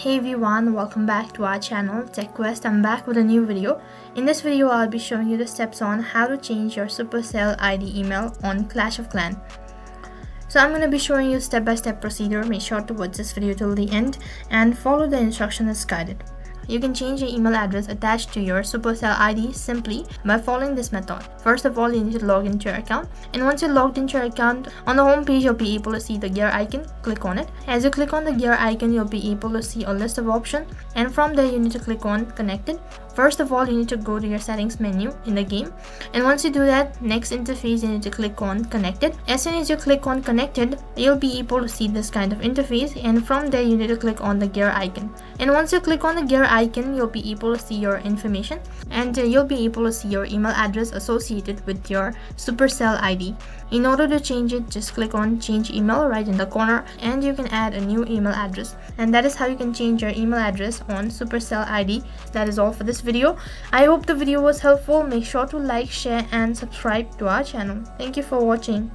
Hey everyone, welcome back to our channel TechQuest. I'm back with a new video. In this video, I'll be showing you the steps on how to change your Supercell ID email on Clash of Clans. So I'm going to be showing you step-by-step procedure. Make sure to watch this video till the end and follow the instructions as guided. You can change your email address attached to your Supercell ID simply by following this method. First of all, you need to log into your account, and once you're logged into your account, on the home page you'll be able to see the gear icon. Click on it. As you click on the gear icon, you'll be able to see a list of options, and from there you need to click on connected. First of all, you need to go to your settings menu in the game, and once you do that, next interface you need to click on connected. As soon as you click on connected, you'll be able to see this kind of interface, and from there you need to click on the gear icon. And once you click on the gear icon, you'll be able to see your information, and you'll be able to see your email address associated with your Supercell ID. In order to change it, just click on change email right in the corner, and you can add a new email address. And that is how you can change your email address on Supercell ID. That is all for this video. I hope the video was helpful. Make sure to like, share and subscribe to our channel. Thank you for watching.